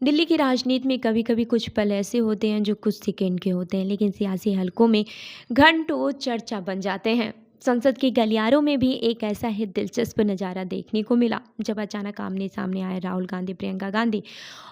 दिल्ली की राजनीति में कभी कभी कुछ पल ऐसे होते हैं जो कुछ सेकंड के होते हैं, लेकिन सियासी हलकों में घंटों चर्चा बन जाते हैं। संसद के गलियारों में भी एक ऐसा ही दिलचस्प नज़ारा देखने को मिला, जब अचानक आमने सामने आए राहुल गांधी, प्रियंका गांधी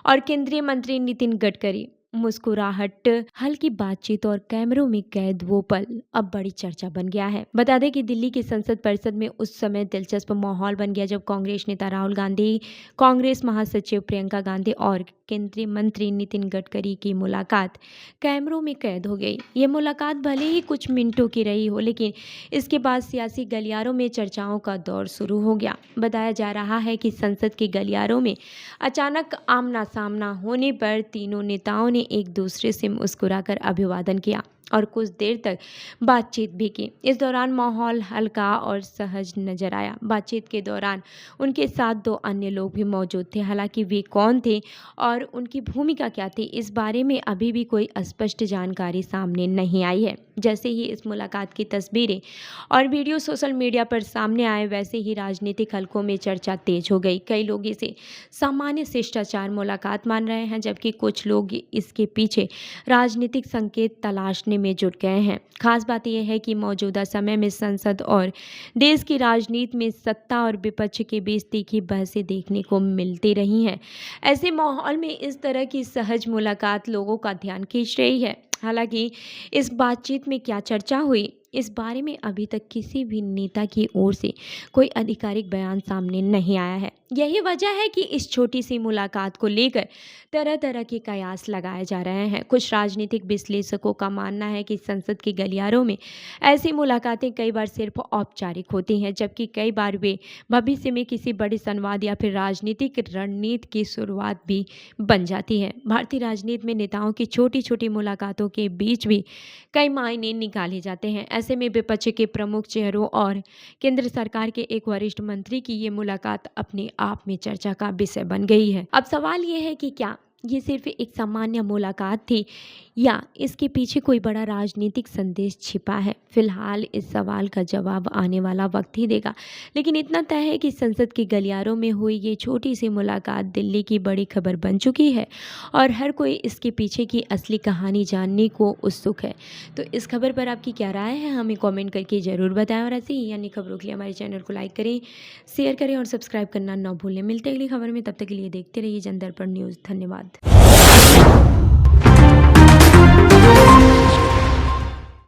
और केंद्रीय मंत्री नितिन गडकरी। मुस्कुराहट, हल्की बातचीत और कैमरों में कैद वो पल अब बड़ी चर्चा बन गया है। बता दें कि दिल्ली की संसद परिषद में उस समय दिलचस्प माहौल बन गया जब कांग्रेस नेता राहुल गांधी, कांग्रेस महासचिव प्रियंका गांधी और केंद्रीय मंत्री नितिन गडकरी की मुलाकात कैमरों में कैद हो गई। ये मुलाकात भले ही कुछ मिनटों की रही हो, लेकिन इसके बाद सियासी गलियारों में चर्चाओं का दौर शुरू हो गया। बताया जा रहा है कि संसद के गलियारों में अचानक आमना सामना होने पर तीनों नेताओं ने एक दूसरे से मुस्कुराकर अभिवादन किया और कुछ देर तक बातचीत भी की। इस दौरान माहौल हल्का और सहज नजर आया। बातचीत के दौरान उनके साथ दो अन्य लोग भी मौजूद थे। हालांकि वे कौन थे और उनकी भूमिका क्या थी, इस बारे में अभी भी कोई स्पष्ट जानकारी सामने नहीं आई है। जैसे ही इस मुलाकात की तस्वीरें और वीडियो सोशल मीडिया पर सामने आए, वैसे ही राजनीतिक हलकों में चर्चा तेज हो गई। कई लोग इसे सामान्य शिष्टाचार मुलाकात मान रहे हैं, जबकि कुछ लोग इसके पीछे राजनीतिक संकेत तलाशने में जुट गए हैं। खास बात यह है कि मौजूदा समय में संसद और देश की राजनीति में सत्ता और विपक्ष के बीच तीखी बहसें देखने को मिलती रही हैं। ऐसे माहौल में इस तरह की सहज मुलाकात लोगों का ध्यान खींच रही है। हालांकि इस बातचीत में क्या चर्चा हुई, इस बारे में अभी तक किसी भी नेता की ओर से कोई आधिकारिक बयान सामने नहीं आया है। यही वजह है कि इस छोटी सी मुलाकात को लेकर तरह तरह के कयास लगाए जा रहे हैं। कुछ राजनीतिक विश्लेषकों का मानना है कि संसद के गलियारों में ऐसी मुलाकातें कई बार सिर्फ औपचारिक होती हैं, जबकि कई बार वे भविष्य में किसी बड़े संवाद या फिर राजनीतिक रणनीति की शुरुआत भी बन जाती है। भारतीय राजनीति में नेताओं की छोटी छोटी मुलाकातों के बीच भी कई मायने निकाले जाते हैं। ऐसे में विपक्ष के प्रमुख चेहरों और केंद्र सरकार के एक वरिष्ठ मंत्री की ये मुलाकात अपने आप में चर्चा का विषय बन गई है। अब सवाल ये है कि क्या ये सिर्फ एक सामान्य मुलाकात थी या इसके पीछे कोई बड़ा राजनीतिक संदेश छिपा है। फिलहाल इस सवाल का जवाब आने वाला वक्त ही देगा, लेकिन इतना तय है कि संसद के गलियारों में हुई ये छोटी सी मुलाकात दिल्ली की बड़ी खबर बन चुकी है और हर कोई इसके पीछे की असली कहानी जानने को उत्सुक है। तो इस खबर पर आपकी क्या राय है, हमें कमेंट करके ज़रूर बताएं और ऐसी ही अन्य खबरों के लिए हमारे चैनल को लाइक करें, शेयर करें और सब्सक्राइब करना ना भूलें। मिलते हैं अगली खबर में, तब तक के लिए देखते रहिए जनदर्पण न्यूज़। धन्यवाद।